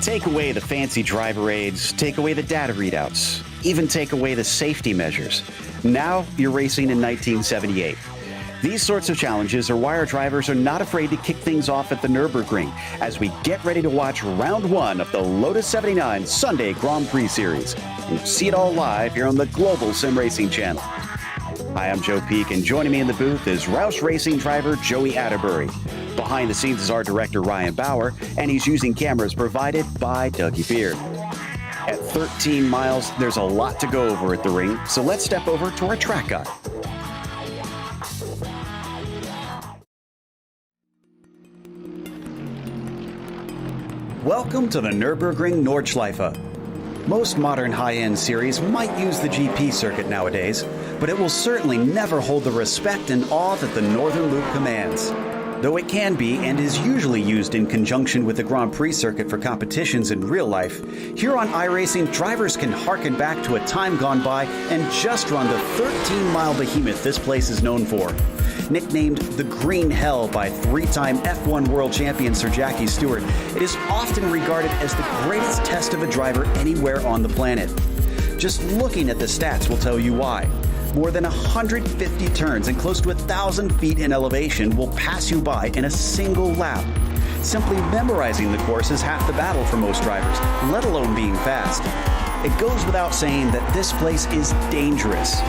Take away the fancy driver aids, take away the data readouts, even take away the safety measures. Now you're racing in 1978. These sorts of challenges are why our drivers are not afraid to kick things off at the Nürburgring as we get ready to watch round one of the Lotus 79 Sunday Grand Prix Series. And see it all live here on the Global SimRacing Channel. Hi, I'm Joe Peak, and joining me in the booth is Roush Racing driver Joey Atterbury. Behind the scenes is our director Ryan Bauer, and he's using cameras provided by Dougie Beard. At 13 miles, there's a lot to go over at the ring, so let's step over to our track guy. Welcome to the Nürburgring Nordschliefe. Most modern high-end series might use the GP circuit nowadays, but it will certainly never hold the respect and awe that the Northern Loop commands. Though it can be and is usually used in conjunction with the Grand Prix circuit for competitions in real life, here on iRacing, drivers can harken back to a time gone by and just run the 13-mile behemoth this place is known for. Nicknamed the Green Hell by three-time F1 world champion Sir Jackie Stewart, it is often regarded as the greatest test of a driver anywhere on the planet. Just looking at the stats will tell you why. More than 150 turns and close to 1,000 feet in elevation will pass you by in a single lap. Simply memorizing the course is half the battle for most drivers, let alone being fast. It goes without saying that this place is dangerous.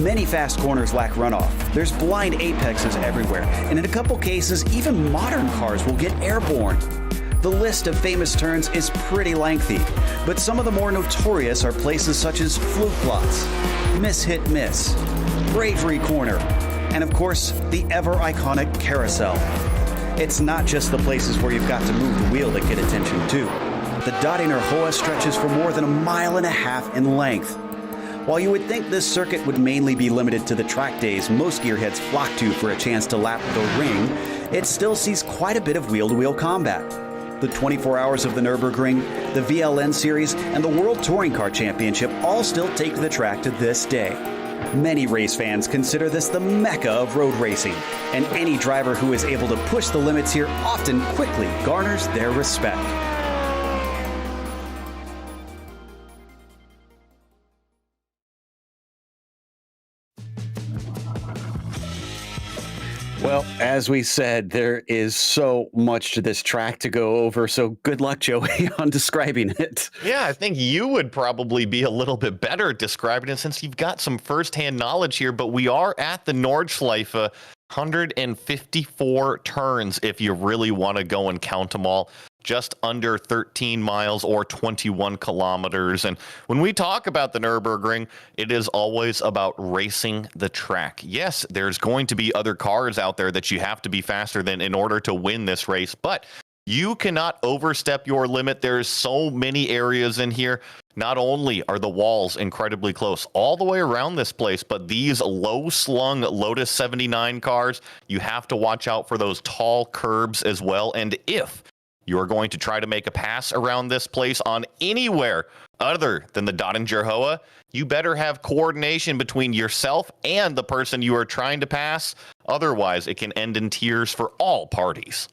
Many fast corners lack runoff. There's blind apexes everywhere, and in a couple cases, even modern cars will get airborne. The list of famous turns is pretty lengthy, but some of the more notorious are places such as fluke plots, miss hit miss, bravery corner, and of course, the ever-iconic carousel. It's not just the places where you've got to move the wheel that get attention too. The Dottinger Hoa stretches for more than 1.5 miles in length. While you would think this circuit would mainly be limited to the track days most gearheads flock to for a chance to lap the ring, it still sees quite a bit of wheel-to-wheel combat. The 24 Hours of the Nürburgring, the VLN Series, and the World Touring Car Championship all still take the track to this day. Many race fans consider this the mecca of road racing, and any driver who is able to push the limits here often quickly garners their respect. Well, as we said, there is so much to this track to go over, so good luck, Joey, on describing it. Yeah, I think you would probably be a little bit better at describing it since you've got some firsthand knowledge here, but we are at the Nordschleife, 154 turns if you really want to go and count them all. Just under 13 miles or 21 kilometers. And when we talk about the Nürburgring, it is always about racing the track. Yes, there's going to be other cars out there that you have to be faster than in order to win this race, but you cannot overstep your limit. There's so many areas in here. Not only are the walls incredibly close all the way around this place, but these low-slung Lotus 79 cars, you have to watch out for those tall curbs as well. And if you are going to try to make a pass around this place on anywhere other than the Dottinger Hoa, you better have coordination between yourself and the person you are trying to pass. Otherwise, it can end in tears for all parties.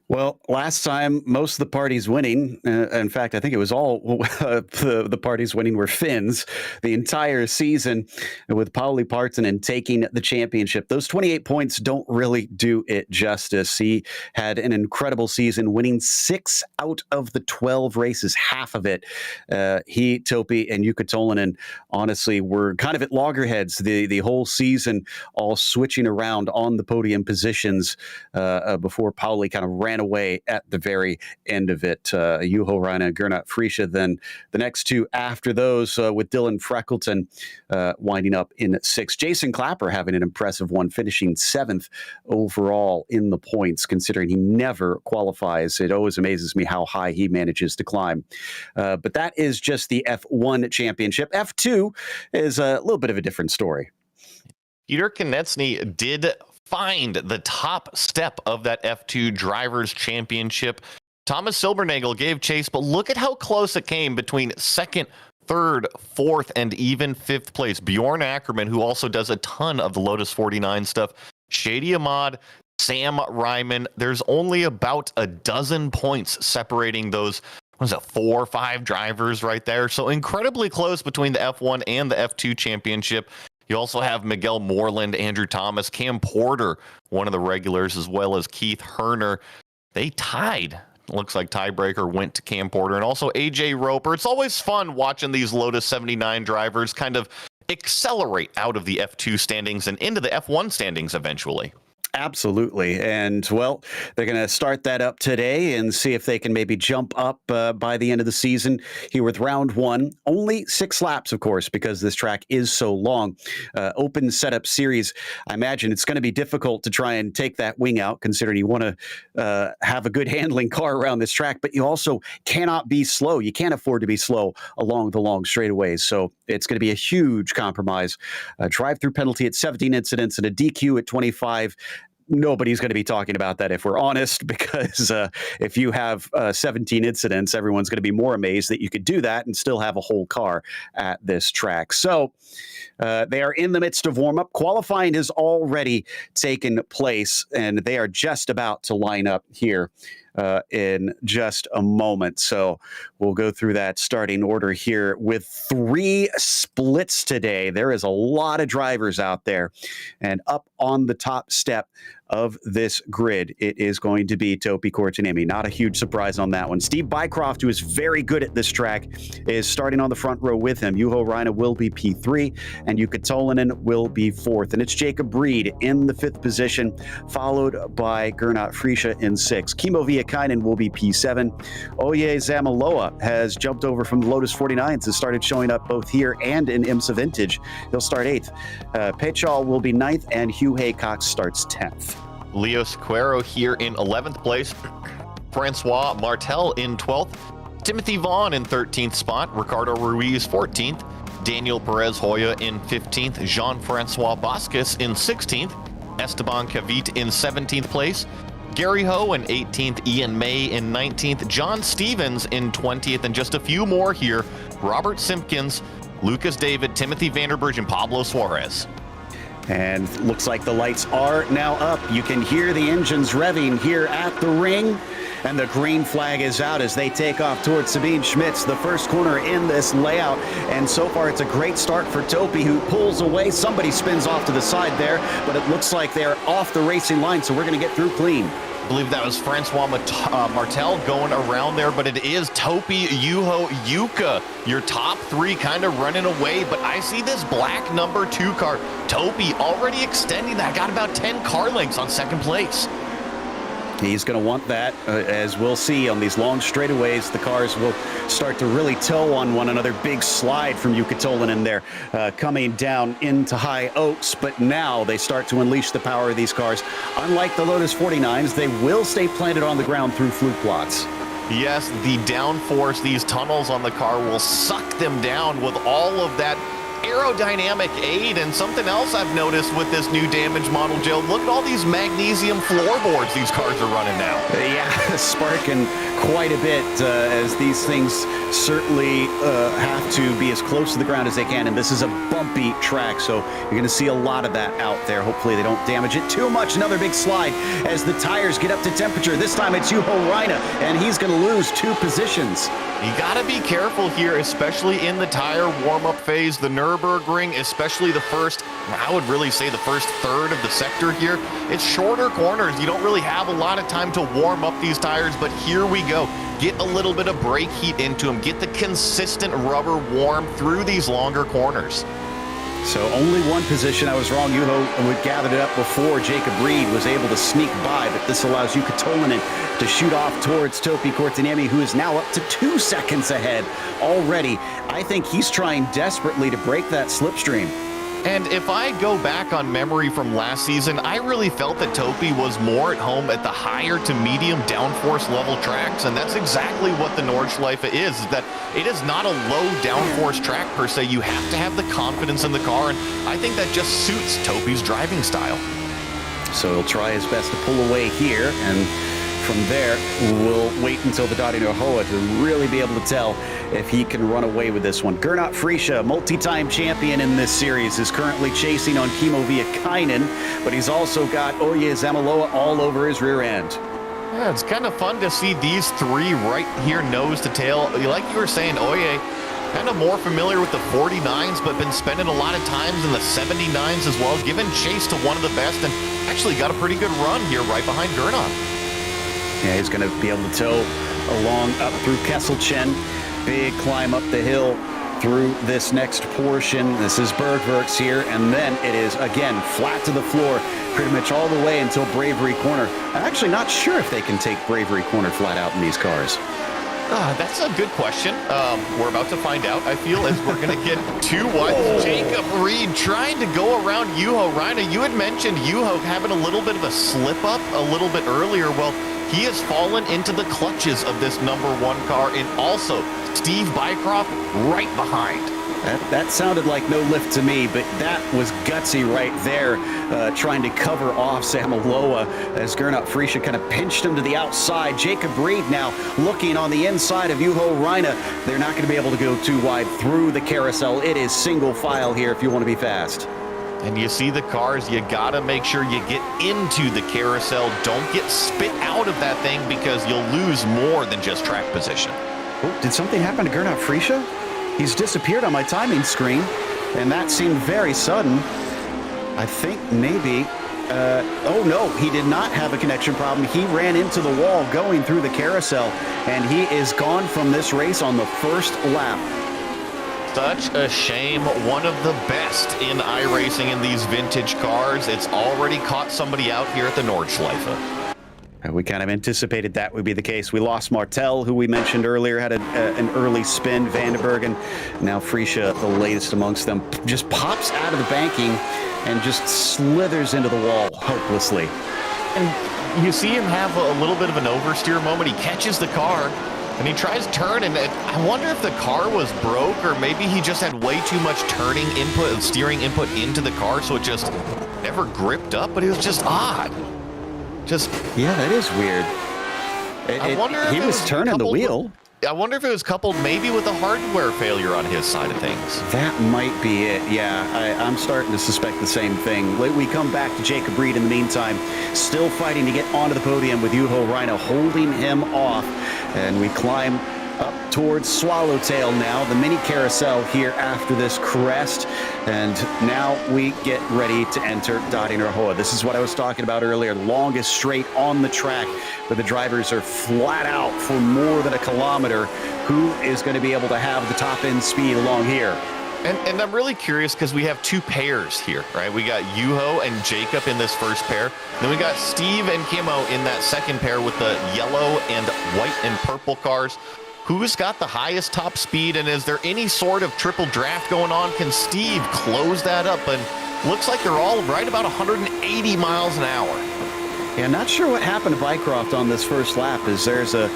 Well, last time, most of the parties winning, in fact, I think it was all the parties winning were Finns the entire season, with Pauli Partanen taking the championship. Those 28 points don't really do it justice. He had an incredible season, winning 6 out of the 12 races, half of it. He, Topi, and Jukka Tolinen, honestly, were kind of at loggerheads the whole season, all switching around on the podium positions before Pauli kind of ran away at the very end of it. Juho Rainen and Gernot Friesche, then the next two after those, with Dylan Freckleton winding up in 6th. Jason Clapper having an impressive one, finishing 7th overall in the points, considering he never qualifies. It always amazes me how high he manages to climb. But that is just the F1 championship. F2 is a little bit of a different story. Peter Konechny did find the top step of that F2 Drivers' Championship. Thomas Silbernagel gave chase, but look at how close it came between second, third, fourth, and even 5th place. Bjorn Ackerman, who also does a ton of the Lotus 49 stuff. Shady Ahmad, Sam Ryman. There's only about a dozen points separating those, 4 or 5 drivers right there. So incredibly close between the F1 and the F2 championship. You also have Miguel Moreland, Andrew Thomas, Cam Porter, one of the regulars, as well as Keith Herner. They tied. Looks like tiebreaker went to Cam Porter, and also AJ Roper. It's always fun watching these Lotus 79 drivers kind of accelerate out of the F2 standings and into the F1 standings eventually. Absolutely. And, well, they're going to start that up today and see if they can maybe jump up by the end of the season here with round 1. Only 6 laps, of course, because this track is so long. Open setup series. I imagine it's going to be difficult to try and take that wing out, considering you want to have a good handling car around this track, but you also cannot be slow. You can't afford to be slow along the long straightaways. So it's going to be a huge compromise. A drive-through penalty at 17 incidents and a DQ at 25. Nobody's going to be talking about that if we're honest, because if you have 17 incidents, everyone's going to be more amazed that you could do that and still have a whole car at this track. So they are in the midst of warm-up. Qualifying has already taken place, and they are just about to line up here in just a moment. So we'll go through that starting order here with 3 splits today. There is a lot of drivers out there, and up on the top step of this grid, it is going to be Topi Kortaniemi. Not a huge surprise on that one. Steve Bycroft, who is very good at this track, is starting on the front row with him. Juho Raina will be P3, and Jukka Tolinen will be 4th. And it's Jacob Reed in the 5th position, followed by Gernot Friesche in 6th. Kimmo Viekainen will be P7. Oye Zamaloa has jumped over from the Lotus 49s and started showing up both here and in IMSA Vintage. He'll start 8th. Pechal will be 9th, and Hugh Haycock starts 10th. Leo Sequeiro here in 11th place. Francois Martel in 12th. Timothy Vaughn in 13th spot. Ricardo Ruiz 14th. Daniel Perez Hoya in 15th. Jean-Francois Boscus in 16th. Esteban Cavite in 17th place. Gary Ho in 18th. Ian May in 19th. John Stevens in 20th. And just a few more here. Robert Simpkins, Lucas David, Timothy Vanderbridge, and Pablo Suarez. And looks like the lights are now up. You can hear the engines revving here at the ring. And the green flag is out as they take off towards Sabine Schmitz, the first corner in this layout. And so far, it's a great start for Topi, who pulls away. Somebody spins off to the side there, but it looks like they're off the racing line, so we're going to get through clean. I believe that was Francois Martel going around there, but it is Topi, Juho, Yuka, your top 3 kind of running away. But I see this black number 2 car, Topi, already extending that. Got about 10 car lengths on 2nd place. He's going to want that, as we'll see on these long straightaways. The cars will start to really tow on one another. Big slide from Jukka Tolinen there, coming down into High Oaks. But now they start to unleash the power of these cars. Unlike the Lotus 49s, they will stay planted on the ground through fluke plots. Yes, the downforce, these tunnels on the car will suck them down with all of that aerodynamic aid. And something else I've noticed with this new damage model, Joe, look at all these magnesium floorboards these cars are running now. Yeah, sparking quite a bit as these things certainly have to be as close to the ground as they can. And this is a bumpy track, so you're going to see a lot of that out there. Hopefully they don't damage it too much. Another big slide as the tires get up to temperature. This time it's Juho Raina, and he's going to lose 2 positions. You got to be careful here, especially in the tire warm-up phase. The Nürburgring, especially the first, I would really say the first third of the sector here. It's shorter corners. You don't really have a lot of time to warm up these tires, but here we go. Get a little bit of brake heat into them. Get the consistent rubber warm through these longer corners. So only 1 position. I was wrong. Juho would gathered it up before Jacob Reed was able to sneak by, but this allows Jukka Tolinen to shoot off towards Topi Kortaniemi, who is now up to 2 seconds ahead already. I think he's trying desperately to break that slipstream. And if I go back on memory from last season, I really felt that Topi was more at home at the higher to medium downforce level tracks, and that's exactly what the Nordschleife is that it is not a low downforce track per se. You have to have the confidence in the car, and I think that just suits Topi's driving style. So he'll try his best to pull away here, and from there, we'll wait until the Dario Hoa to really be able to tell if he can run away with this one. Gernot Friesche, multi-time champion in this series, is currently chasing on Kimmo Viekainen, but he's also got Oye Zamaloa all over his rear end. Yeah, it's kind of fun to see these three right here, nose to tail. Like you were saying, Oye, kind of more familiar with the 49s, but been spending a lot of times in the 79s as well, giving chase to one of the best, and actually got a pretty good run here right behind Gernot. Yeah, he's going to be able to tow along up through Kesselchen. Big climb up the hill through this next portion. This is Bergwerks here, and then it is, again, flat to the floor pretty much all the way until Bravery Corner. I'm actually not sure if they can take Bravery Corner flat out in these cars. That's a good question. We're about to find out, I feel, as we're going to get to what Jacob Reed trying to go around Juho. Raina, you had mentioned Juho having a little bit of a slip-up a little bit earlier. Well, he has fallen into the clutches of this #1 car, and also Steve Bycroft right behind. That sounded like no lift to me, but that was gutsy right there, trying to cover off Samaloa as Gernot Friesche kind of pinched him to the outside. Jacob Reed now looking on the inside of Juho Raina. They're not going to be able to go too wide through the carousel. It is single file here if you want to be fast. And you see the cars, you got to make sure you get into the carousel. Don't get spit out of that thing because you'll lose more than just track position. Oh, did something happen to Gernot Friesche? He's disappeared on my timing screen, and that seemed very sudden. I think maybe, oh no, he did not have a connection problem. He ran into the wall going through the carousel, and he is gone from this race on the first lap. Such a shame. One of the best in iRacing in these vintage cars. It's already caught somebody out here at the Nordschleife. We kind of anticipated that would be the case. We lost Martel, who we mentioned earlier, had an early spin. Vandenberg, and now Friesche, the latest amongst them, just pops out of the banking and just slithers into the wall hopelessly. And you see him have a little bit of an oversteer moment. He catches the car, and he tries to turn, and I wonder if the car was broke, or maybe he just had way too much turning input and steering input into the car, so it just never gripped up, but it was just odd. Yeah, that is weird. I wonder if he was turning the wheel. I wonder if it was coupled maybe with a hardware failure on his side of things. That might be it, yeah. I'm starting to suspect the same thing. We come back to Jacob Reed in the meantime, still fighting to get onto the podium with Juho Raina holding him off. And we climb up towards Swallowtail now, the mini carousel here after this crest. And now we get ready to enter Dario Hoa. This is what I was talking about earlier, longest straight on the track, where the drivers are flat out for more than a kilometer. Who is going to be able to have the top end speed along here? And I'm really curious because we have two pairs here, right? We got Juho and Jacob in this first pair. Then we got Steve and Kimmo in that second pair with the yellow and white and purple cars. Who's got the highest top speed, and is there any sort of triple draft going on? Can Steve close that up? And looks like they're all right about 180 miles an hour. Yeah, not sure what happened to Bycroft on this first lap, as there's a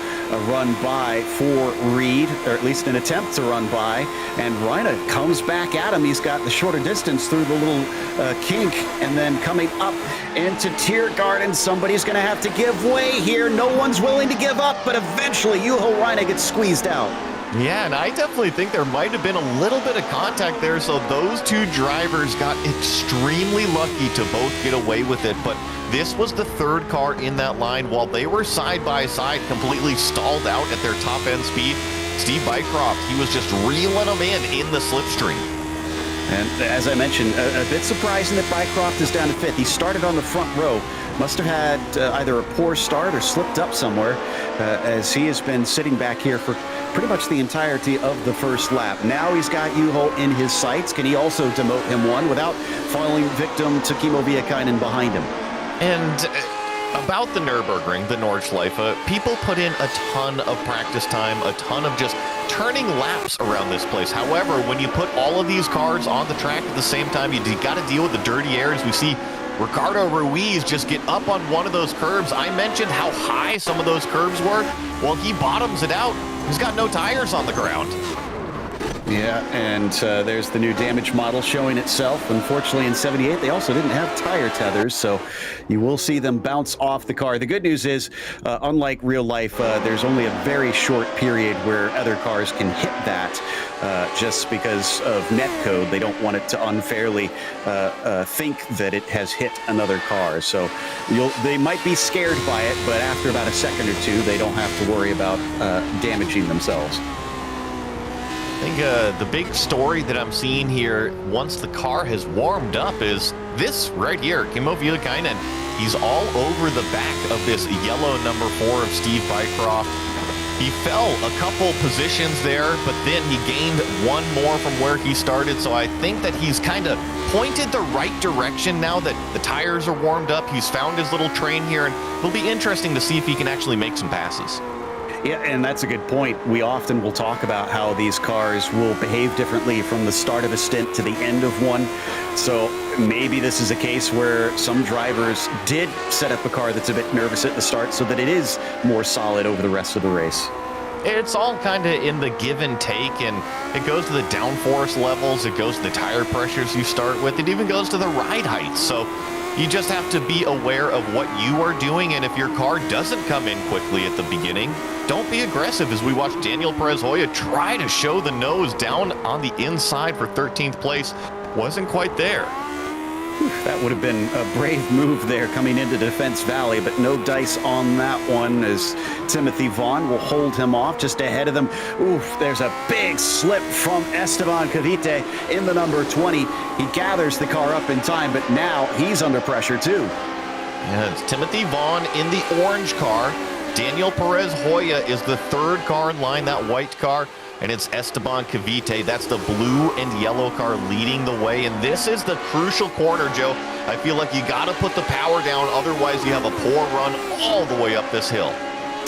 run by for Reed, or at least an attempt to run by, and Raina comes back at him. He's got the shorter distance through the little kink, and then coming up into Tiergarten. Somebody's going to have to give way here. No one's willing to give up, but eventually Juho Raina gets squeezed out. Yeah, and I definitely think there might have been a little bit of contact there, so those two drivers got extremely lucky to both get away with it, but this was the third car in that line. While they were side by side, completely stalled out at their top end speed, Steve Bycroft, he was just reeling them in the slipstream. And as I mentioned, a bit surprising that Bycroft is down to fifth. He started on the front row. Must have had either a poor start or slipped up somewhere, as he has been sitting back here for pretty much the entirety of the first lap. Now he's got Juho in his sights. Can he also demote him one without falling victim to Kimmo Viekainen behind him? And about the Nürburgring, the Nordschleife, people put in a ton of practice time, a ton of just turning laps around this place. However, when you put all of these cars on the track at the same time, you got to deal with the dirty areas. We see Ricardo Ruiz just get up on one of those curbs. I mentioned how high some of those curbs were. Well, he bottoms it out. He's got no tires on the ground. Yeah, and there's the new damage model showing itself. Unfortunately, in 78, they also didn't have tire tethers, so you will see them bounce off the car. The good news is, unlike real life, there's only a very short period where other cars can hit that. Just because of netcode, they don't want it to unfairly think that it has hit another car. So they might be scared by it, but after about a second or two, they don't have to worry about damaging themselves. I think the big story that I'm seeing here, once the car has warmed up, is this right here. Kimmo Viilakainen, he's all over the back of this yellow number 4 of Steve Bycroft. He fell a couple positions there, but then he gained one more from where he started. So I think that he's kind of pointed the right direction now that the tires are warmed up. He's found his little train here, and it'll be interesting to see if he can actually make some passes. Yeah, and that's a good point. We often will talk about how these cars will behave differently from the start of a stint to the end of one. So maybe this is a case where some drivers did set up a car that's a bit nervous at the start so that it is more solid over the rest of the race. It's all kind of in the give and take, and it goes to the downforce levels, it goes to the tire pressures you start with, it even goes to the ride heights. So you just have to be aware of what you are doing, and if your car doesn't come in quickly at the beginning, don't be aggressive, as we watch Daniel Perez Hoya try to show the nose down on the inside for 13th place. Wasn't quite there. That would have been a brave move there coming into Defense Valley, but no dice on that one, as Timothy Vaughn will hold him off just ahead of them. Oof, there's a big slip from Esteban Cavite in the number 20. He gathers the car up in time, but now he's under pressure too. Yeah, it's Timothy Vaughn in the orange car. Daniel Perez Hoya is the third car in line, that white car, and it's Esteban Cavite. That's the blue and yellow car leading the way, and this is the crucial corner, Joe. I feel like you got to put the power down, otherwise you have a poor run all the way up this hill.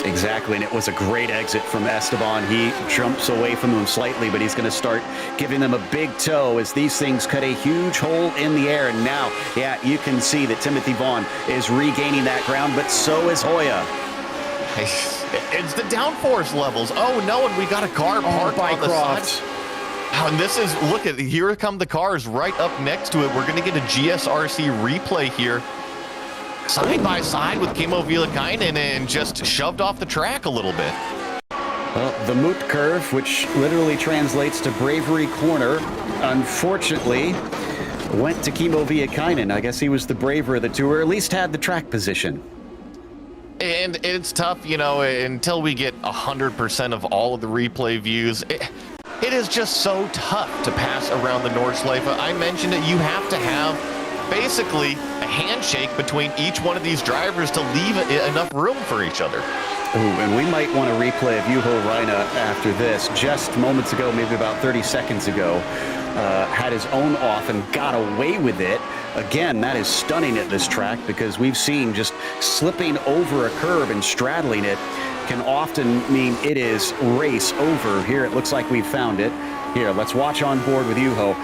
Exactly, and it was a great exit from Esteban. He jumps away from them slightly, but he's going to start giving them a big tow as these things cut a huge hole in the air. And now, yeah, you can see that Timothy Vaughn is regaining that ground, but so is Hoya. It's the downforce levels. Oh no, and we got a car parked on the side. Oh, and this is, look at, here come the cars right up next to it. We're going to get a GSRC replay here. Side by side with Kimmo Viilakainen, and just shoved off the track a little bit. Well, the Moot curve, which literally translates to Bravery Corner, unfortunately went to Kimmo Viilakainen. I guess he was the braver of the two, or at least had the track position. And it's tough, you know, until we get 100% of all of the replay views. It is just so tough to pass around the Nordschleife. I mentioned it, you have to have basically a handshake between each one of these drivers to leave enough room for each other. Ooh, and we might want a replay of Juho Raina after this. Just moments ago, maybe about 30 seconds ago, had his own off and got away with it. Again, that is stunning at this track, because we've seen just slipping over a curb and straddling it can often mean it is race over. Here it looks like we found it. Here, let's watch on board with Juho.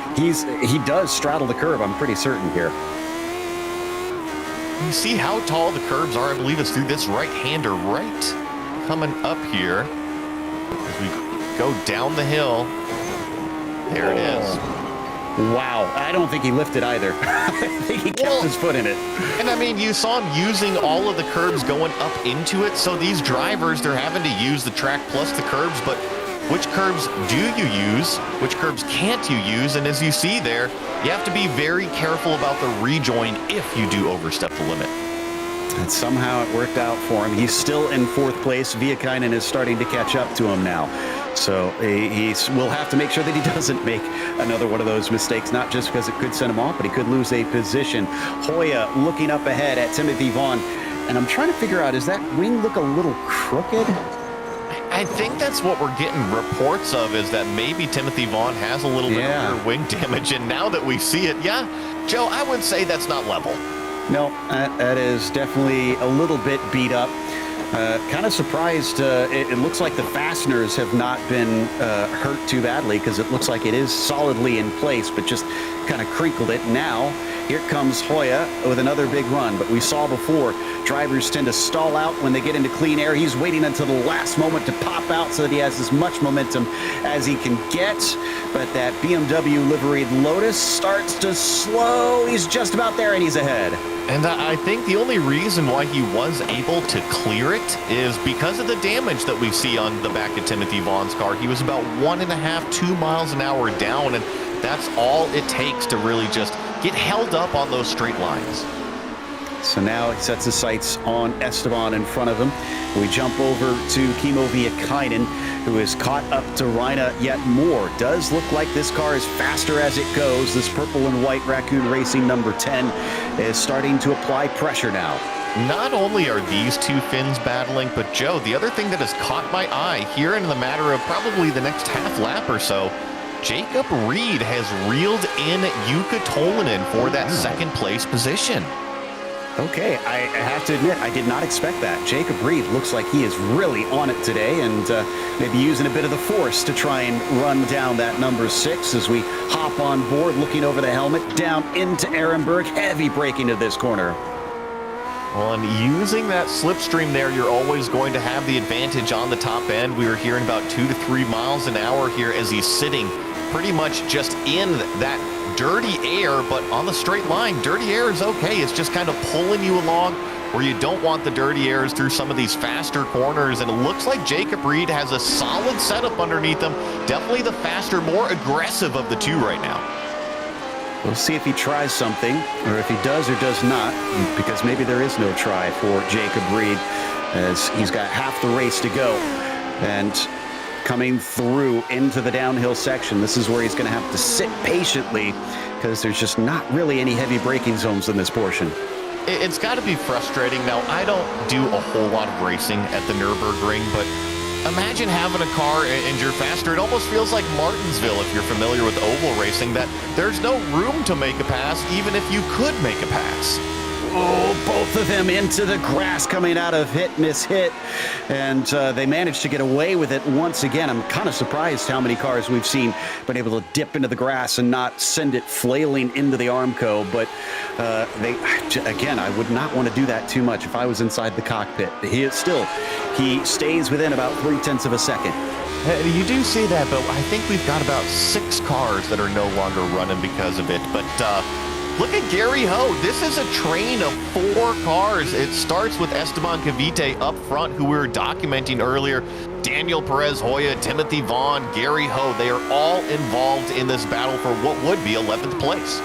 He does straddle the curb, I'm pretty certain here. You see how tall the curbs are? I believe it's through this right-hander right coming up here. As we go down the hill. There it is. Wow, I don't think he lifted either. I think he kept his foot in it. And I mean, you saw him using all of the curbs going up into it. So these drivers, they're having to use the track plus the curbs, but which curbs do you use? Which curbs can't you use? And as you see there, you have to be very careful about the rejoin if you do overstep the limit. And somehow it worked out for him. He's still in fourth place. Viilakainen is starting to catch up to him now. So we'll have to make sure that he doesn't make another one of those mistakes, not just because it could send him off, but he could lose a position. Hoya looking up ahead at Timothy Vaughn. And I'm trying to figure out, does that wing look a little crooked? I think that's what we're getting reports of, is that maybe Timothy Vaughn has a little bit of wing damage. And now that we see it, yeah, Joe, I would say that's not level. No, that is definitely a little bit beat up. Kind of surprised. It looks like the fasteners have not been hurt too badly, because it looks like it is solidly in place, but just kind of crinkled it. Now Here comes Hoya with another big run, but we saw before, drivers tend to stall out when they get into clean air. He's waiting until the last moment to pop out so that he has as much momentum as he can get. But that BMW liveried Lotus starts to slow. He's just about there, and he's ahead. And I think the only reason why he was able to clear it is because of the damage that we see on the back of Timothy Vaughn's car. He was about 1.5, 2 miles an hour down, and that's all it takes to really just get held up on those straight lines. So now he sets his sights on Esteban in front of him. We jump over to Kimmo Viekainen, who is caught up to Reina yet more. Does look like this car is faster as it goes. This purple and white Raccoon Racing number 10 is starting to apply pressure now. Not only are these two Finns battling, but Joe, the other thing that has caught my eye here in the matter of probably the next half lap or so, Jacob Reed has reeled in Jukka Tolvanen for that second place position. Okay, I have to admit, I did not expect that. Jacob Reed looks like he is really on it today, and maybe using a bit of the force to try and run down that number 6 as we hop on board, looking over the helmet, down into Ehrenberg, heavy braking to this corner. Well, and using that slipstream there, you're always going to have the advantage on the top end. We were hearing about 2 to 3 miles an hour here as he's sitting pretty much just in that dirty air, but on the straight line, dirty air is okay. It's just kind of pulling you along where you don't want the dirty airs through some of these faster corners, and it looks like Jacob Reed has a solid setup underneath him. Definitely the faster, more aggressive of the two right now. We'll see if he tries something, or if he does or does not, because maybe there is no try for Jacob Reed, as he's got half the race to go. And coming through into the downhill section, this is where he's going to have to sit patiently, because there's just not really any heavy braking zones in this portion. It's got to be frustrating. Now, I don't do a whole lot of racing at the Nürburgring, but imagine having a car and you're faster. It almost feels like Martinsville, if you're familiar with oval racing, that there's no room to make a pass, even if you could make a pass. Oh, both of them into the grass, coming out of hit, miss, hit. And they managed to get away with it once again. I'm kind of surprised how many cars we've seen been able to dip into the grass and not send it flailing into the Armco. But again, I would not want to do that too much if I was inside the cockpit. He stays within about 0.3 of a second. You do see that, but I think we've got about 6 cars that are no longer running because of it. But look at Gary Ho. This is a train of 4 cars. It starts with Esteban Cavite up front, who we were documenting earlier. Daniel Perez Hoya, Timothy Vaughn, Gary Ho. They are all involved in this battle for what would be 11th place.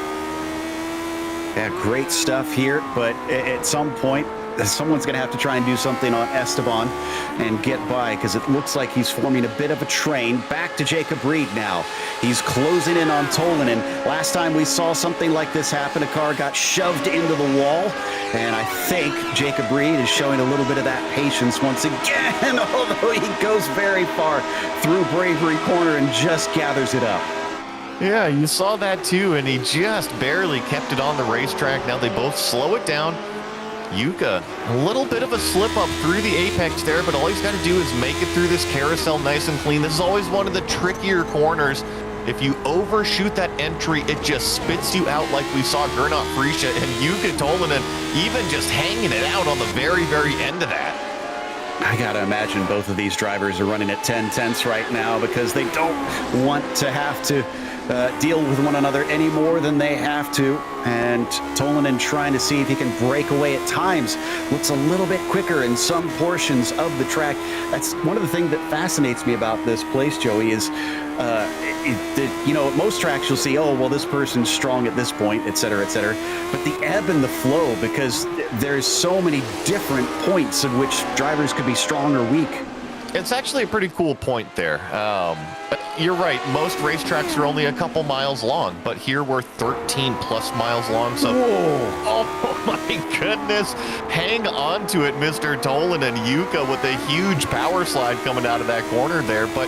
Yeah, great stuff here, but at some point, someone's going to have to try and do something on Esteban and get by, because it looks like he's forming a bit of a train. Back to Jacob Reed now. He's closing in on Tolvanen. Last time we saw something like this happen, a car got shoved into the wall, and I think Jacob Reed is showing a little bit of that patience once again, although he goes very far through Bravery Corner and just gathers it up. Yeah, you saw that too, and he just barely kept it on the racetrack. Now they both slow it down. Jukka, a little bit of a slip up through the apex there, but all he's got to do is make it through this carousel nice and clean. This is always one of the trickier corners. If you overshoot that entry, it just spits you out, like we saw Gernot Frische and Jukka Tolvanen even just hanging it out on the very, very end of that. I gotta imagine both of these drivers are running at 10 tenths right now, because they don't want to have to deal with one another any more than they have to. And Tolvanen trying to see if he can break away at times. Looks a little bit quicker in some portions of the track. That's one of the things that fascinates me about this place, Joey, is you know, at most tracks you'll see, oh, well, this person's strong at this point, et cetera, et cetera. But the ebb and the flow, because there's so many different points at which drivers could be strong or weak. It's actually a pretty cool point there. But you're right, most racetracks are only a couple miles long, but here we're 13 plus miles long. So, oh my goodness, hang on to it, Mr. Tolan and Jukka, with a huge power slide coming out of that corner there. But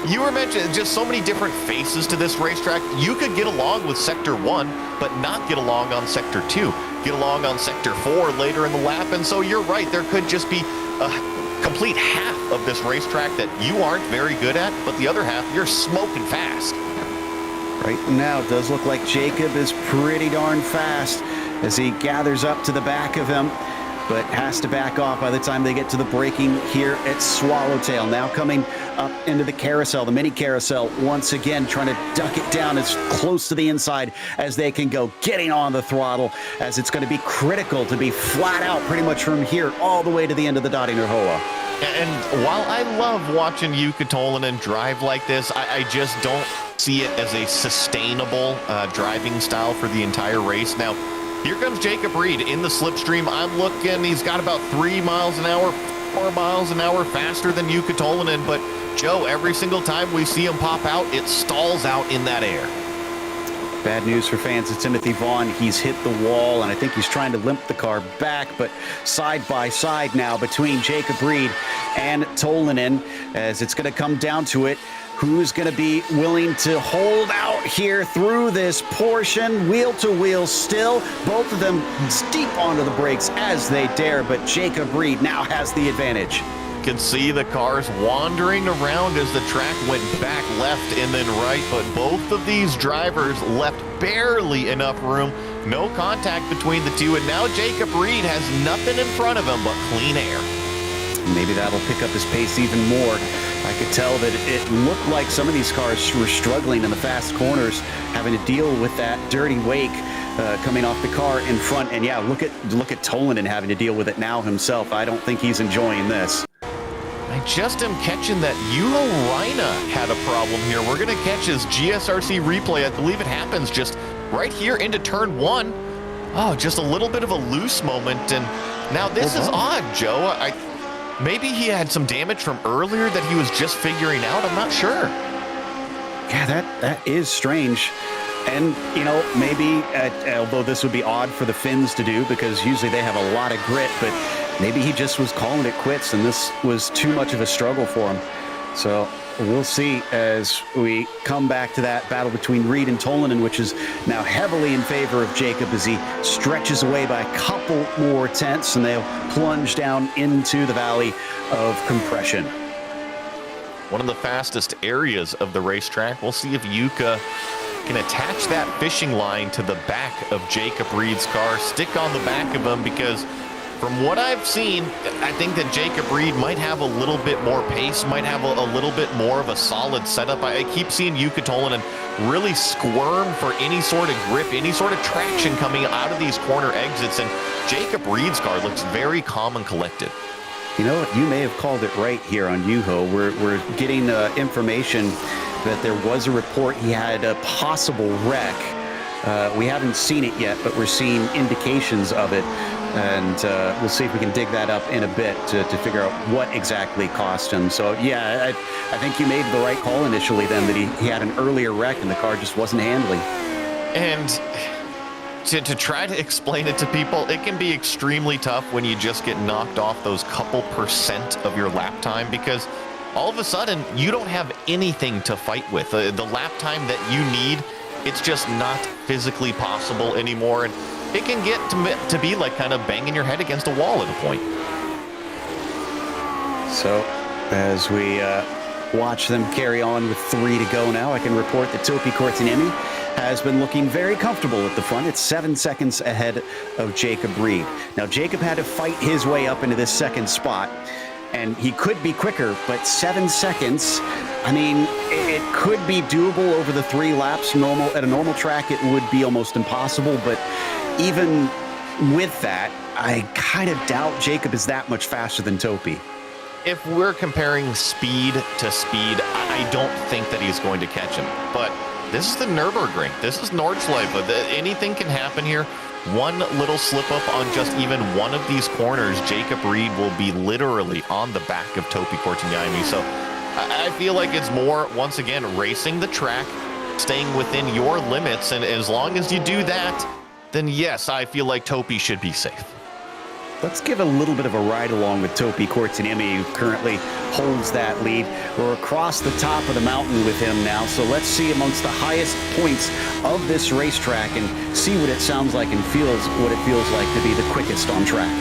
you were mentioning just so many different faces to this racetrack. You could get along with Sector 1, but not get along on Sector 2. Get along on Sector 4 later in the lap. And so you're right, there could just be complete half of this racetrack that you aren't very good at, but the other half, you're smoking fast. Right now, it does look like Jacob is pretty darn fast as he gathers up to the back of him, but has to back off by the time they get to the braking here at Swallowtail. Now coming up into the carousel, the mini carousel, once again trying to duck it down as close to the inside as they can go, getting on the throttle, as it's going to be critical to be flat out pretty much from here all the way to the end of the Dottie Nurhoa. And while I love watching Jukka Tolvanen drive like this, I just don't see it as a sustainable driving style for the entire race. Now, here comes Jacob Reed in the slipstream. I'm looking, he's got about 3 miles an hour, 4 miles an hour faster than Jukka Tolvanen. But, Joe, every single time we see him pop out, it stalls out in that air. Bad news for fans of Timothy Vaughn. He's hit the wall, and I think he's trying to limp the car back, but side by side now between Jacob Reed and Tolvanen, as it's going to come down to it. Who's going to be willing to hold out here through this portion, wheel to wheel still? Both of them deep onto the brakes as they dare, but Jacob Reed now has the advantage. Can see the cars wandering around as the track went back left and then right, but both of these drivers left barely enough room. No contact between the two, and now Jacob Reed has nothing in front of him but clean air. Maybe that'll pick up his pace even more. I could tell that it looked like some of these cars were struggling in the fast corners, having to deal with that dirty wake coming off the car in front. And yeah, look at Tolvanen having to deal with it now himself. I don't think he's enjoying this. I just am catching that Juho Raina had a problem here. We're going to catch his GSRC replay. I believe it happens just right here into turn one. Oh, just a little bit of a loose moment. And now this is odd, Joe. Maybe he had some damage from earlier that he was just figuring out. I'm not sure. Yeah, that is strange. And, you know, maybe, although this would be odd for the Finns to do because usually they have a lot of grit, but maybe he just was calling it quits and this was too much of a struggle for him. So we'll see as we come back to that battle between Reed and Tolvanen, which is now heavily in favor of Jacob as he stretches away by a couple more tenths, and they'll plunge down into the valley of compression. One of the fastest areas of the racetrack. We'll see if Jukka can attach that fishing line to the back of Jacob Reed's car, stick on the back of him, because from what I've seen, I think that Jacob Reed might have a little bit more pace, might have a little bit more of a solid setup. I keep seeing Jukka Tolvanen really squirm for any sort of grip, any sort of traction coming out of these corner exits, and Jacob Reed's car looks very calm and collected. You know, you may have called it right here on Juho. We're getting information that there was a report he had a possible wreck. We haven't seen it yet, but we're seeing indications of it. And we'll see if we can dig that up in a bit to figure out what exactly cost him. So, yeah, I think you made the right call initially then, that he had an earlier wreck and the car just wasn't handling. And to try to explain it to people, it can be extremely tough when you just get knocked off those couple percent of your lap time, because all of a sudden you don't have anything to fight with. The lap time that you need, it's just not physically possible anymore. And it can get to be like kind of banging your head against a wall at a point. So as we watch them carry on with 3 to go now, I can report that Topi Kortaniemi has been looking very comfortable at the front. It's 7 seconds ahead of Jacob Reed. Now, Jacob had to fight his way up into this second spot, and he could be quicker, but 7 seconds, I mean, it could be doable over the 3 laps. At a normal track, it would be almost impossible, but even with that, I kind of doubt Jacob is that much faster than Topi. If we're comparing speed to speed, I don't think that he's going to catch him. But this is the Nürburgring. This is Nordschliefe. Anything can happen here. One little slip up on just even one of these corners, Jacob Reed will be literally on the back of Topi Kortaniemi. So I feel like it's more, once again, racing the track, staying within your limits. And as long as you do that, then yes, I feel like Topi should be safe. Let's give a little bit of a ride along with Topi Kortaniemi, who currently holds that lead. We're across the top of the mountain with him now, so let's see amongst the highest points of this racetrack and see what it sounds like and what it feels like to be the quickest on track.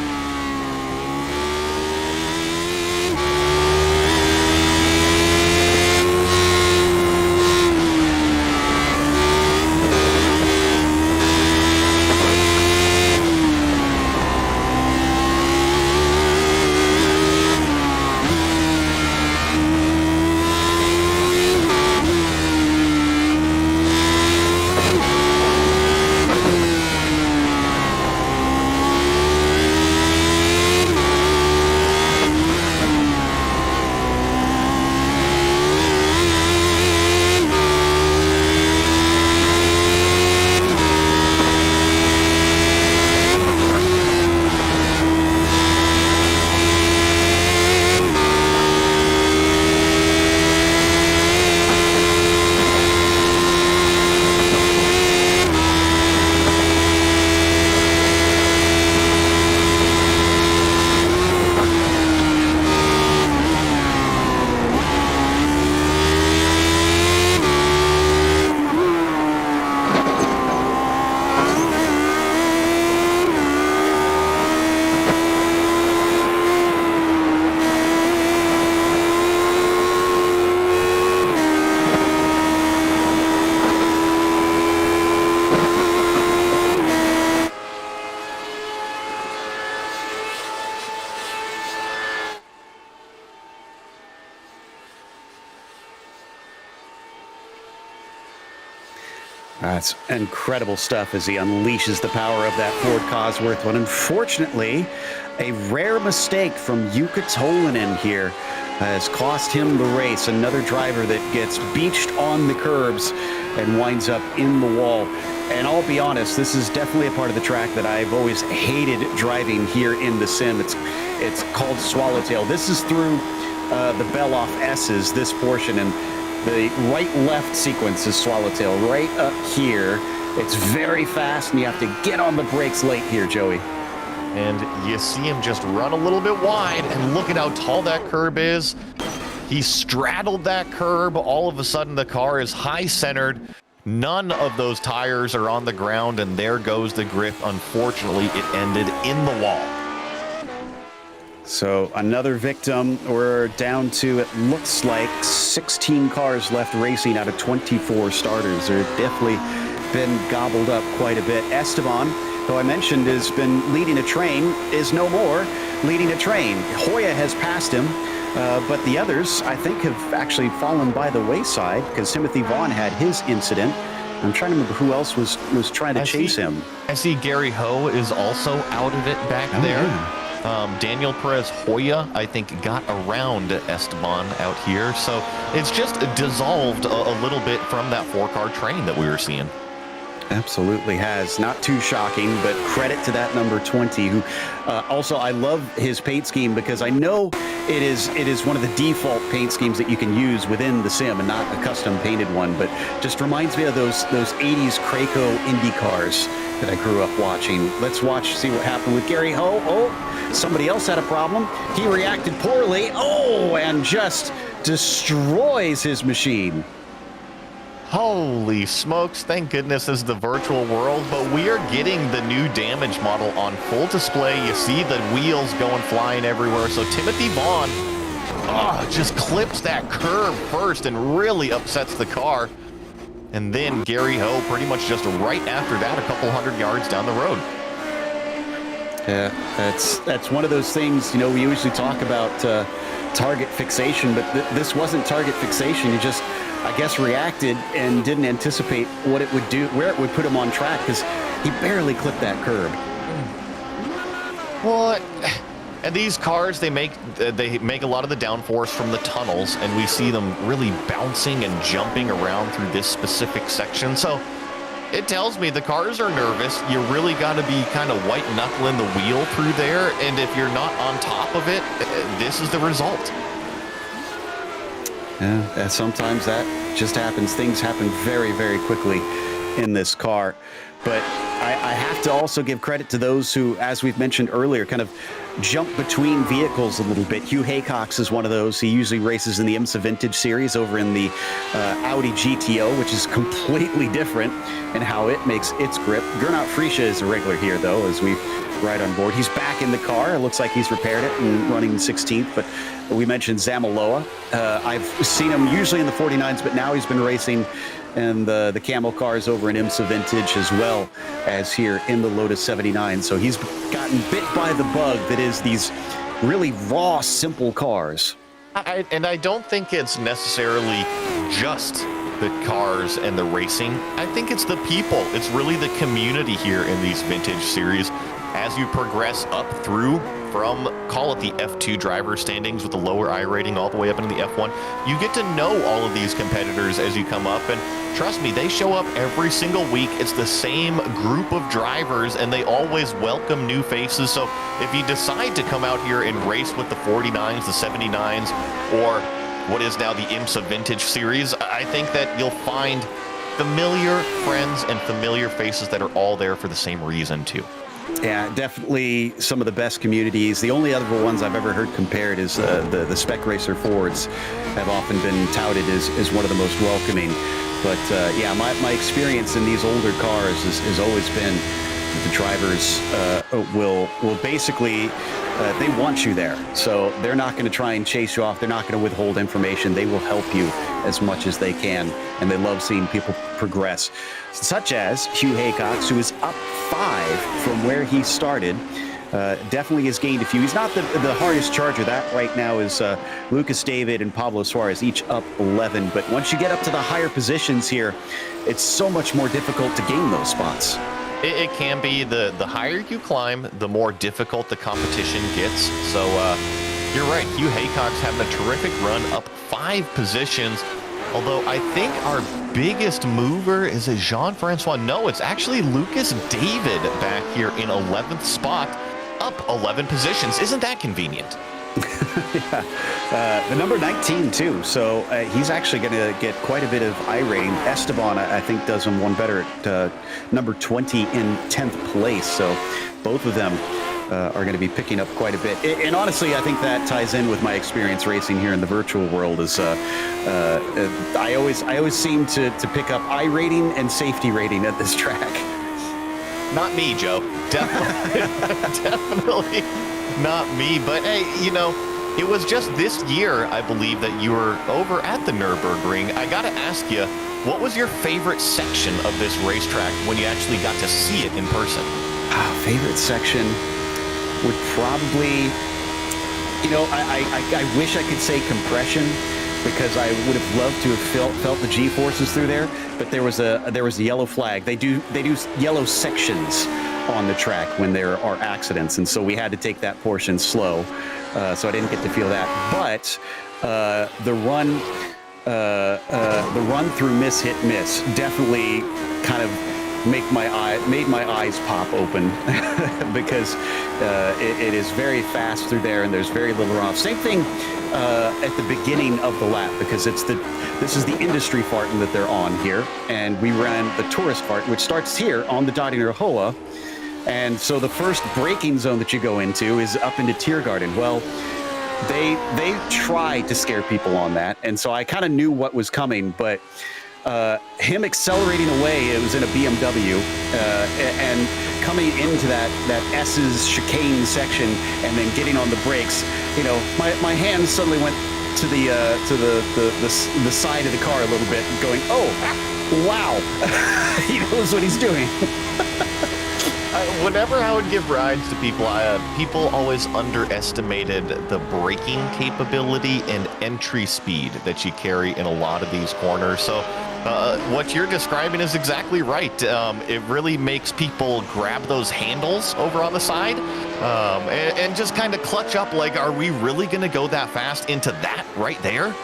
That's incredible stuff as he unleashes the power of that Ford Cosworth one. Unfortunately, a rare mistake from Jukka Tolinen here has cost him the race. Another driver that gets beached on the curbs and winds up in the wall. And I'll be honest, this is definitely a part of the track that I've always hated driving here in the sim. It's called Swallowtail. This is through the Beloff S's, this portion, and the right-left sequence is Swallowtail. Right up here, it's very fast, and you have to get on the brakes late here, Joey. And you see him just run a little bit wide, and look at how tall that curb is. He straddled that curb. All of a sudden, the car is high-centered. None of those tires are on the ground, and there goes the grip. Unfortunately, it ended in the wall. So another victim. We're down to, it looks like, 16 cars left racing out of 24 starters. They're definitely been gobbled up quite a bit. Esteban, who I mentioned has been leading a train, is no more leading a train. Hoya has passed him, but the others, I think, have actually fallen by the wayside because Timothy Vaughn had his incident. I'm trying to remember who else was trying to chase him. I see Gary Ho is also out of it back there. Yeah. Daniel Perez Hoya, I think, got around Esteban out here. So it's just dissolved a little bit from that four-car train that we were seeing. Absolutely has. Not too shocking, but credit to that number 20, who also, I love his paint scheme because I know it is one of the default paint schemes that you can use within the sim and not a custom painted one, but just reminds me of those 80s Krakow Indy cars that I grew up watching. Let's see what happened with Gary Ho. Oh, somebody else had a problem. He reacted poorly. Oh, and just destroys his machine. Holy smokes, thank goodness this is the virtual world, but we are getting the new damage model on full display. You see the wheels going flying everywhere. So Timothy Vaughn just clips that curb first and really upsets the car. And then Gary Ho pretty much just right after that, a couple 100 yards down the road. Yeah, that's one of those things, you know, we usually talk about target fixation, but this wasn't target fixation. You just, I guess, reacted and didn't anticipate what it would do, where it would put him on track, because he barely clipped that curb. Well, and these cars, they make a lot of the downforce from the tunnels, and we see them really bouncing and jumping around through this specific section. So it tells me the cars are nervous. You really got to be kind of white knuckling the wheel through there, and if you're not on top of it, this is the result. Yeah, sometimes that just happens. Things happen very, very quickly in this car. But I have to also give credit to those who, as we've mentioned earlier, kind of jump between vehicles a little bit. Hugh Haycox is one of those. He usually races in the IMSA Vintage Series over in the Audi GTO, which is completely different in how it makes its grip. Gernot Friesche is a regular here, though, as we ride on board. He's back in the car. It looks like he's repaired it and running the 16th. But we mentioned Zamaloa. I've seen him usually in the 49s, but now he's been racing in the Camel cars over in IMSA Vintage, as well as here in the Lotus 79. So he's gotten bit by the bug that is these really raw, simple cars. And I don't think it's necessarily just the cars and the racing. I think it's the people. It's really the community here in these vintage series. As you progress up through from, call it the F2 driver standings with the lower I rating all the way up into the F1, you get to know all of these competitors as you come up. And trust me, they show up every single week. It's the same group of drivers, and they always welcome new faces. So if you decide to come out here and race with the 49s, the 79s, or what is now the IMSA Vintage Series, I think that you'll find familiar friends and familiar faces that are all there for the same reason too. Yeah, definitely some of the best communities. The only other ones I've ever heard compared is the Spec Racer Fords have often been touted as one of the most welcoming. But yeah, my experience in these older cars has always been that the drivers will basically, they want you there. So they're not going to try and chase you off. They're not going to withhold information. They will help you as much as they can. And they love seeing people progress, such as Hugh Haycox, who is up 5 from where he started. definitely has gained a few. He's not the hardest charger. That right now is Lucas David and Pablo Suarez, each up 11. But once you get up to the higher positions here, it's so much more difficult to gain those spots. It can be. The higher you climb, the more difficult the competition gets. So you're right. Hugh Haycock's having a terrific run, up 5 positions. Although I think our biggest mover is a Jean-Francois. No, it's actually Lucas David back here in 11th spot, up 11 positions. Isn't that convenient? Yeah. The number 19 too, so he's actually going to get quite a bit of iRating. Esteban, I think, does him one better at number 20 in 10th place, so both of them are going to be picking up quite a bit. And honestly, I think that ties in with my experience racing here in the virtual world. Is I always seem to pick up iRating and safety rating at this track. Not me, Joe. Definitely not me. But hey, you know, it was just this year, I believe, that you were over at the Nürburgring. I got to ask you, what was your favorite section of this racetrack when you actually got to see it in person? Favorite section would probably, you know, I wish I could say compression, because I would have loved to have felt the G-forces through there, but there was a yellow flag. They do yellow sections on the track when there are accidents, and so we had to take that portion slow, so I didn't get to feel that. But the run through miss hit miss definitely kind of made my eyes pop open because it is very fast through there, and there's very little runoff. Same thing at the beginning of the lap, because this is the industry farting that they're on here, and we ran the tourist fart, which starts here on the Dottinger Hoa, and so the first braking zone that you go into is up into Tiergarten. Well, they try to scare people on that, and so I kind of knew what was coming, but him accelerating away, it was in a BMW, and coming into that S's chicane section and then getting on the brakes, you know, my hands suddenly went to the side of the car a little bit, going, oh, wow, he knows what he's doing. Whenever I would give rides to people, people always underestimated the braking capability and entry speed that you carry in a lot of these corners. So what you're describing is exactly right. It really makes people grab those handles over on the side and just kind of clutch up like, are we really going to go that fast into that right there?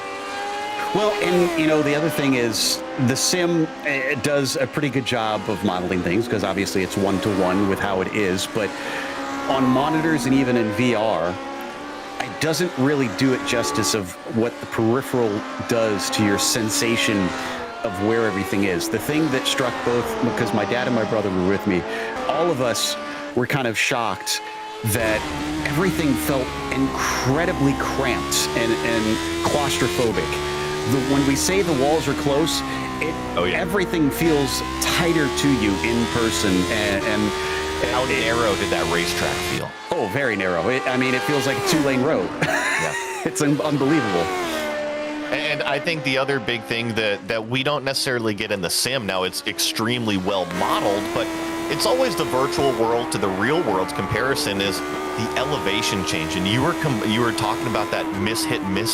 Well, and, you know, the other thing is the sim does a pretty good job of modeling things, because obviously it's one-to-one with how it is, but on monitors and even in VR, it doesn't really do it justice of what the peripheral does to your sensation of where everything is. The thing that struck both, because my dad and my brother were with me, all of us were kind of shocked that everything felt incredibly cramped and claustrophobic. When we say the walls are close, everything feels tighter to you in person. And how narrow did that racetrack feel? Oh, very narrow. I mean, it feels like a 2-lane road. Yeah. It's unbelievable. And I think the other big thing that we don't necessarily get in the sim, now it's extremely well modeled, but it's always the virtual world to the real world's comparison, is the elevation change. And you were talking about that miss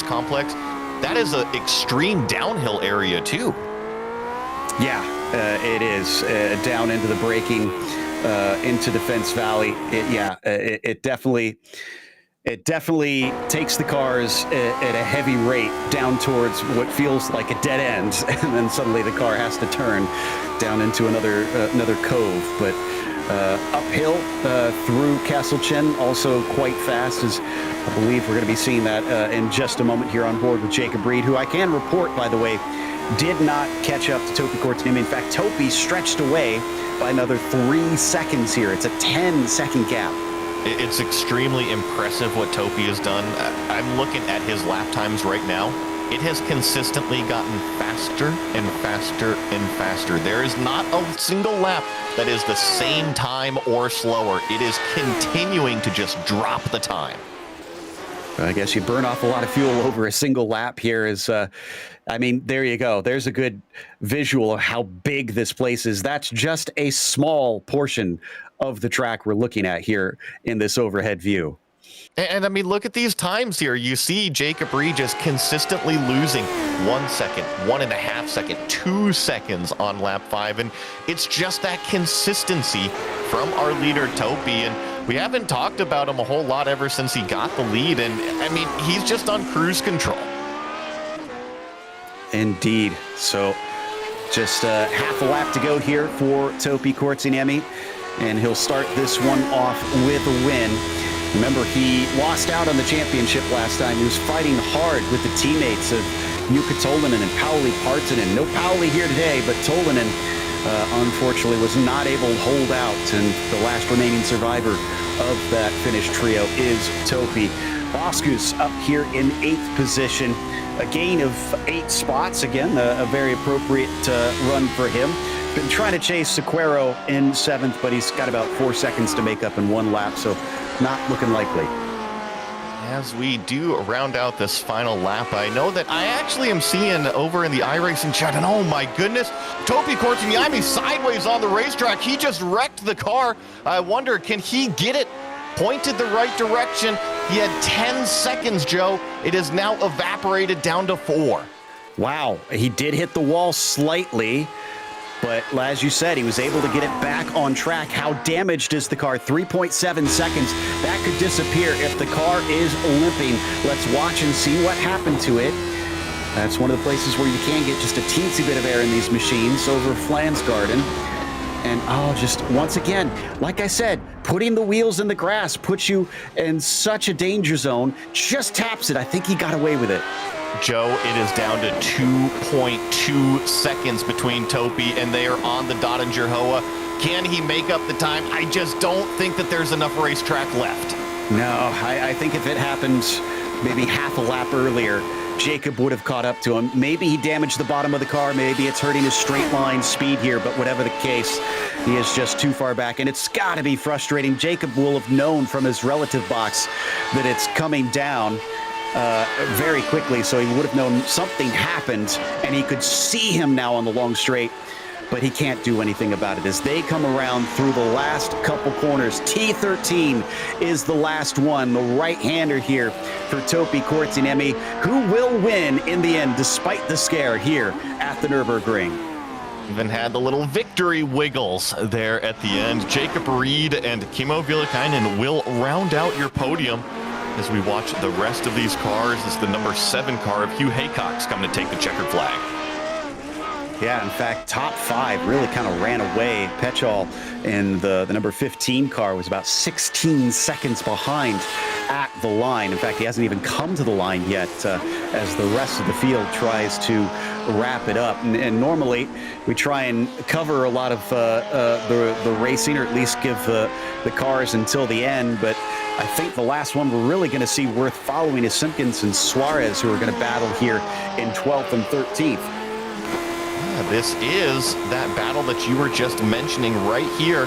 complex. That is an extreme downhill area too. Yeah, it is down into the braking, into Defense Valley. It definitely takes the cars at a heavy rate down towards what feels like a dead end, and then suddenly the car has to turn down into another cove. But uphill through Castle Chen, also quite fast, as I believe we're going to be seeing that in just a moment here on board with Jacob Reed, who I can report, by the way, did not catch up to Topi Kortinem. In fact, Topi stretched away by another 3 seconds here. It's a 10-second gap. It's extremely impressive what Topi has done. I'm looking at his lap times right now. It has consistently gotten faster and faster and faster. There is not a single lap that is the same time or slower. It is continuing to just drop the time. I guess you burn off a lot of fuel over a single lap here. I mean, there you go. There's a good visual of how big this place is. That's just a small portion of the track we're looking at here in this overhead view. And I mean, look at these times here. You see Jacob Prix just consistently losing 1 second, 1.5 seconds, 2 seconds on lap 5. And it's just that consistency from our leader, Topi. And we haven't talked about him a whole lot ever since he got the lead. And I mean, he's just on cruise control. Indeed. So just half a lap to go here for Topi Kortsiniemi. And he'll start this one off with a win. Remember, he lost out on the championship last time. He was fighting hard with the teammates of Jukka Tolvanen and Pauli Partanen. No Pauli here today, but Tolvanen, unfortunately, was not able to hold out. And the last remaining survivor of that Finnish trio is Topi. Boskus up here in 8th position. A gain of 8 spots. Again, a very appropriate run for him. Been trying to chase Sequeiro in 7th, but he's got about 4 seconds to make up in 1 lap, so not looking likely. As we do round out this final lap, I know that I actually am seeing over in the iRacing chat, and oh my goodness, Topi Kortsiniemi sideways on the racetrack. He just wrecked the car. I wonder, can he get it pointed the right direction? He had 10 seconds, Joe. It is now evaporated down to 4. Wow, he did hit the wall slightly, but as you said, he was able to get it back on track. How damaged is the car? 3.7 seconds. That could disappear if the car is limping. Let's watch and see what happened to it. That's one of the places where you can get just a teensy bit of air in these machines over Flansgarden. And just once again, like I said, putting the wheels in the grass puts you in such a danger zone. Just taps it. I think he got away with it. Joe, it is down to 2.2 seconds between Topi and they are on the Dottinger Hoa. Can he make up the time? I just don't think that there's enough racetrack left. No, I think if it happened maybe half a lap earlier, Jacob would have caught up to him. Maybe he damaged the bottom of the car. Maybe it's hurting his straight line speed here, but whatever the case, he is just too far back, and it's got to be frustrating. Jacob will have known from his relative box that it's coming down very quickly, so he would have known something happened, and he could see him now on the long straight, but he can't do anything about it. As they come around through the last couple corners, T13 is the last one, the right-hander here for Topi Kortsiniemi, who will win in the end, despite the scare here at the Nürburgring. Even had the little victory wiggles there at the end. Jacob Reed and Kimmo Vilakainen will round out your podium. As we watch the rest of these cars, this is the number 7 car of Hugh Haycock's coming to take the checkered flag. Yeah, in fact, top 5 really kind of ran away. Pechol in the number 15 car was about 16 seconds behind at the line. In fact, he hasn't even come to the line yet as the rest of the field tries to wrap it up. And normally we try and cover a lot of the racing, or at least give the cars until the end. But I think the last one we're really going to see worth following is Simpkins and Suarez, who are going to battle here in 12th and 13th. This is that battle that you were just mentioning right here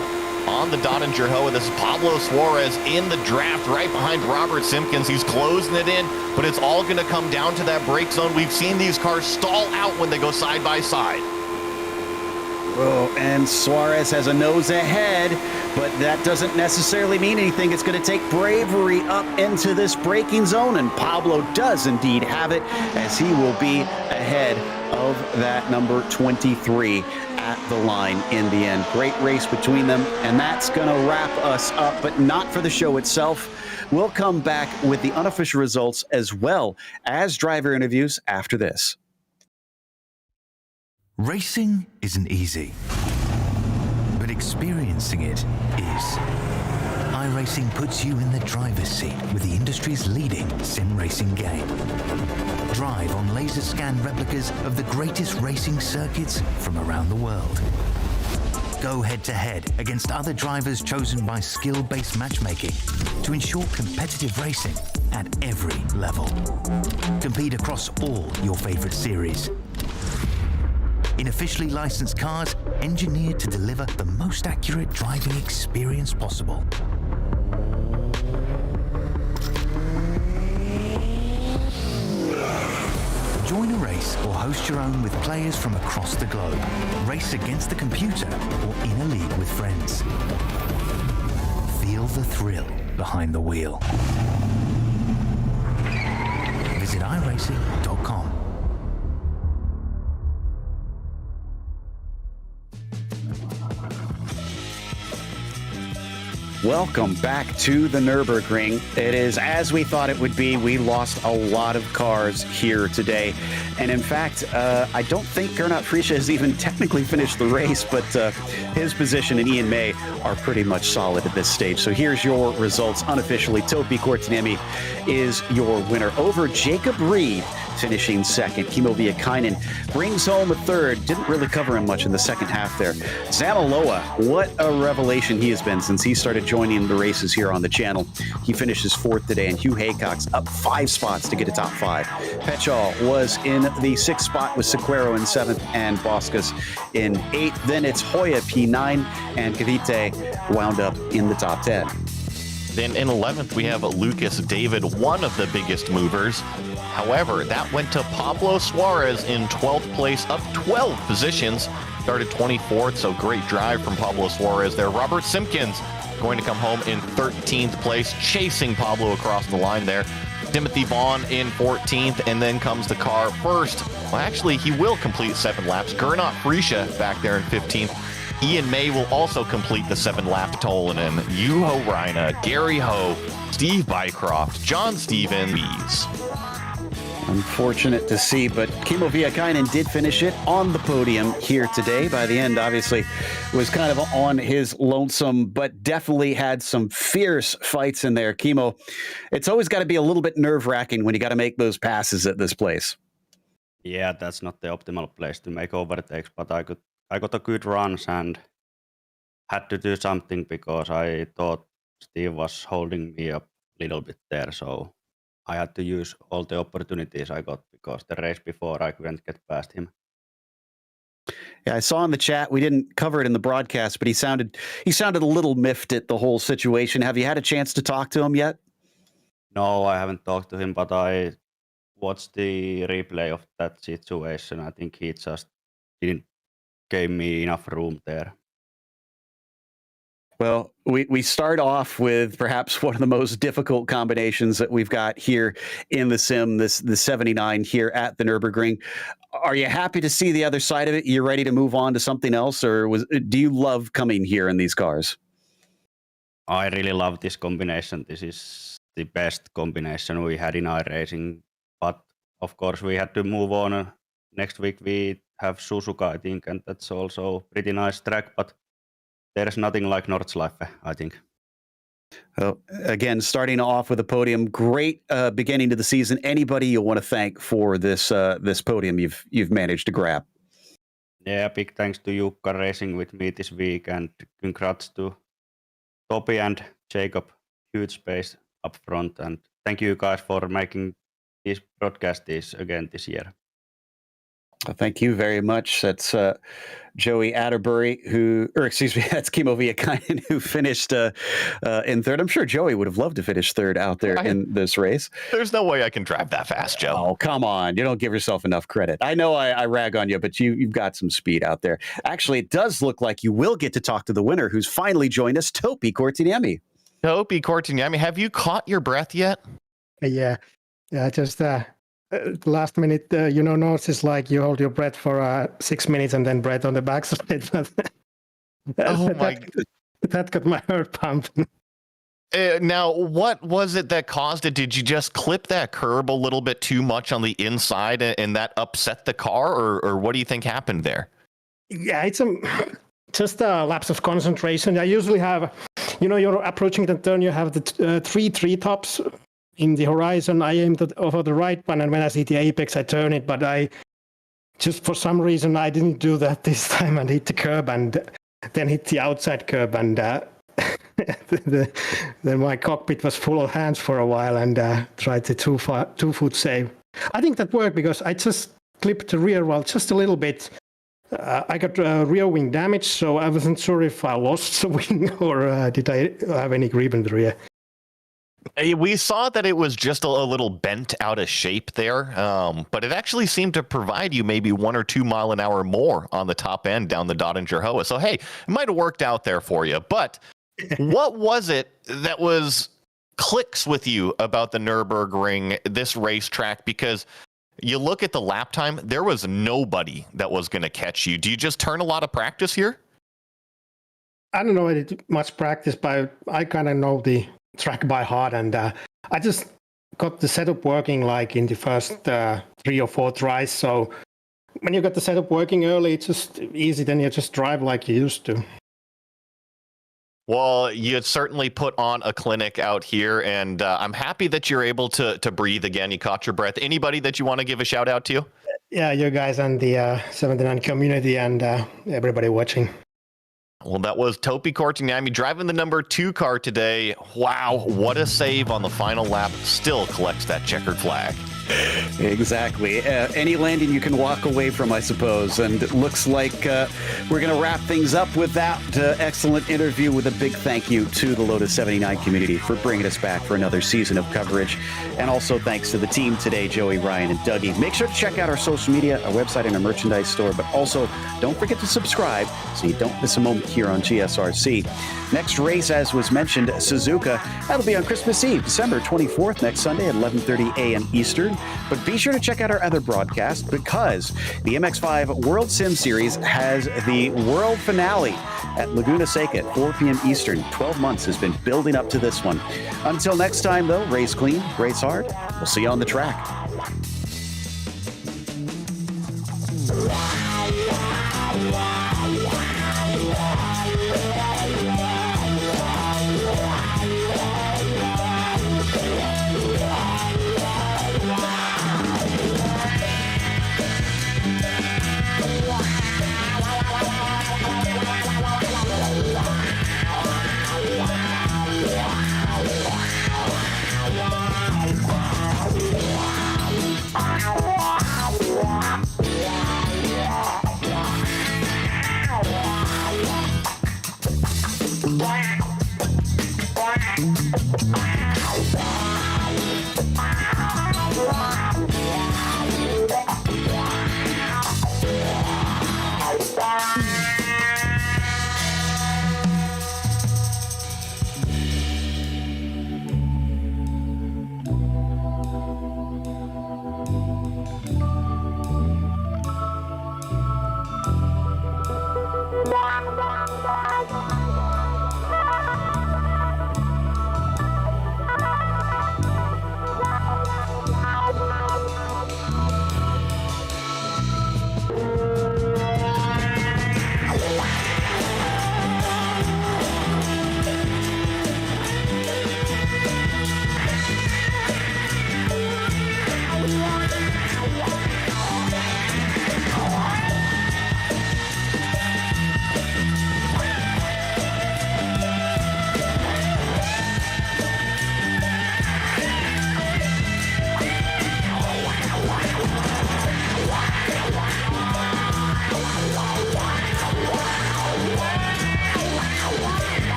on the Dottinger Hoa. This is Pablo Suarez in the draft right behind Robert Simpkins. He's closing it in, but it's all going to come down to that brake zone. We've seen these cars stall out when they go side by side. Oh, and Suarez has a nose ahead, but that doesn't necessarily mean anything. It's going to take bravery up into this braking zone, and Pablo does indeed have it, as he will be ahead of that number 23 at the line in the end. Great race between them, and that's going to wrap us up, but not for the show itself. We'll come back with the unofficial results as well as driver interviews after this. Racing isn't easy, but experiencing it is. iRacing puts you in the driver's seat with the industry's leading sim racing game. Drive on laser scan replicas of the greatest racing circuits from around the world. Go head-to-head against other drivers chosen by skill-based matchmaking to ensure competitive racing at every level. Compete across all your favorite series. In officially licensed cars, engineered to deliver the most accurate driving experience possible. Join a race or host your own with players from across the globe. Race against the computer or in a league with friends. Feel the thrill behind the wheel. Visit iRacing.com. Welcome back to the Nürburgring. It is as we thought it would be. We lost a lot of cars here today. And in fact, I don't think Gernot Frische has even technically finished the race, but his position and Ian May are pretty much solid at this stage. So here's your results unofficially. Topi Kortiniemi is your winner over Jacob Reed, finishing second. Kimmo Viekainen brings home a third. Didn't really cover him much in the second half there. Zamaloa, what a revelation he has been since he started joining the races here on the channel. He finishes fourth today, and Hugh Haycock's up 5 spots to get a top 5. Petchal was in the 6th spot with Sequeiro in 7th and Boscas in 8th. Then it's Hoya P9, and Cavite wound up in the top 10. Then in 11th, we have Lucas David, one of the biggest movers. However, that went to Pablo Suarez in 12th place, up 12 positions. Started 24th, so great drive from Pablo Suarez there. Robert Simpkins going to come home in 13th place, chasing Pablo across the line there. Timothy Vaughn in 14th, and then comes the car first. Well, actually, he will complete 7 laps. Gernot Frische back there in 15th. Ian May will also complete the 7-lap Tolonen. Juho Raina, Gary Ho, Steve Bycroft, John Stevens. Unfortunate to see, but Kimmo Viekainen did finish it on the podium here today. By the end, obviously, was kind of on his lonesome, but definitely had some fierce fights in there. Kimmo, it's always got to be a little bit nerve-wracking when you got to make those passes at this place. Yeah, that's not the optimal place to make overtakes, but I got a good runs and had to do something because I thought Steve was holding me up a little bit there, so I had to use all the opportunities I got because the race before I couldn't get past him. Yeah, I saw in the chat, we didn't cover it in the broadcast, but he sounded a little miffed at the whole situation. Have you had a chance to talk to him yet? No, I haven't talked to him, but I watched the replay of that situation. I think he just didn't give me enough room there. Well, we start off with perhaps one of the most difficult combinations that we've got here in the sim, the 79 here at the Nürburgring. Are you happy to see the other side of it? You're ready to move on to something else, or do you love coming here in these cars? I really love this combination. This is the best combination we had in iRacing, but of course we had to move on. Next week we have Suzuka, I think, and that's also pretty nice track, but there's nothing like Nordschliefe, I think. Well, again, starting off with a podium, great beginning to the season. Anybody you want to thank for this podium you've managed to grab? Yeah, big thanks to Jukka racing with me this week, and congrats to Topi and Jacob. Huge space up front, and thank you guys for making these broadcasts again this year. Well, thank you very much. That's Joey Atterbury, that's Kimmo Viekainen, who finished in third. I'm sure Joey would have loved to finish third out there in this race. There's no way I can drive that fast, Joe. Oh, come on. You don't give yourself enough credit. I know I rag on you, but you've got some speed out there. Actually, it does look like you will get to talk to the winner, who's finally joined us, Topi Kortiniemi. Topi Kortiniemi, have you caught your breath yet? Yeah, just last minute, notes is like you hold your breath for 6 minutes and then breath on the backside. That got my heart pumping. Now, what was it that caused it? Did you just clip that curb a little bit too much on the inside and that upset the car, or what do you think happened there? Yeah, it's just a lapse of concentration. I usually have, you're approaching the turn, you have the 3 treetops in the horizon. I aim over the right one, and when I see the apex, I turn it. But I just, for some reason, I didn't do that this time and hit the curb and then hit the outside curb. And then my cockpit was full of hands for a while and tried the 2-foot save. I think that worked because I just clipped the rear wall just a little bit. I got rear wing damage, so I wasn't sure if I lost the wing or did I have any grip in the rear. We saw that it was just a little bent out of shape there, but it actually seemed to provide you maybe 1 or 2 mile an hour more on the top end down the Dottinger Hoa. So, hey, it might have worked out there for you. But what was it that was clicks with you about the Nürburgring, this racetrack? Because you look at the lap time, there was nobody that was going to catch you. Do you just turn a lot of practice here? I don't know I did much practice, but I kind of know the track by heart, and I just got the setup working like in the first 3 or 4 tries. So when you got the setup working early, it's just easy. Then you just drive like you used to. Well, you certainly put on a clinic out here, and I'm happy that you're able to breathe again. You caught your breath. Anybody that you want to give a shout out to? Yeah, you guys and the 79 community and everybody watching. Well, that was Topi Kortiniemi driving the number 2 car today. Wow, what a save on the final lap. Still collects that checkered flag. Exactly. Any landing you can walk away from, I suppose. And it looks like we're going to wrap things up with that excellent interview with a big thank you to the Lotus 79 community for bringing us back for another season of coverage. And also thanks to the team today, Joey, Ryan, and Dougie. Make sure to check out our social media, our website, and our merchandise store. But also, don't forget to subscribe so you don't miss a moment here on GSRC. Next race, as was mentioned, Suzuka. That'll be on Christmas Eve, December 24th, next Sunday at 11:30 a.m. Eastern. But be sure to check out our other broadcast because the MX5 World Sim Series has the world finale at Laguna Seca at 4 p.m. Eastern. 12 months has been building up to this one. Until next time, though, race clean, race hard. We'll see you on the track. Wow.